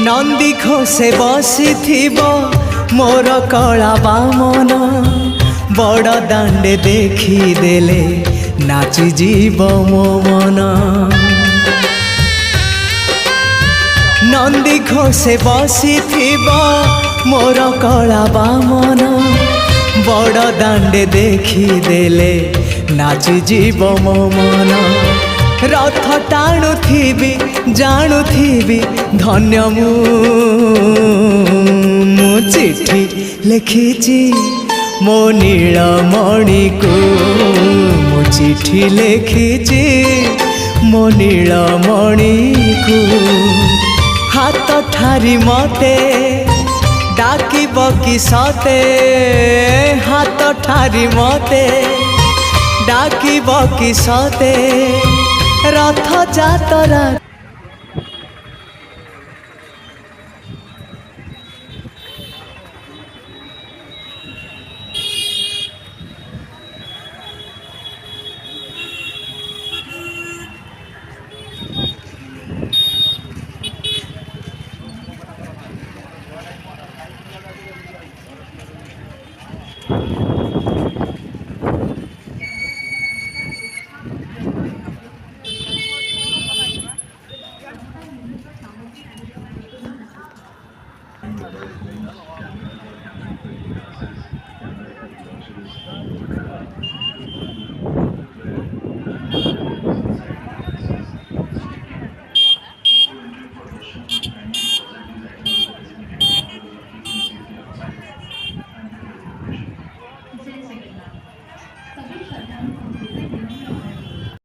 नंदी घोषे बसी मोर कला बामन बड़ दांडे देखी देले नाची जीव मो मन। नंदी घोषे बसी मोर कला बामन बड़ दांडे देखी देले नाची जीव मो मन। रथ टाणुथिबी जाणुथिबी धन्य मु चिठी लिखिची मो नीलमणि को मु चिठी लिखिची मो नीलमणि को। हाथ ठारी मते डाकिब कि सते हाथ ठारी मते डाकिब कि सते रथ जातरा।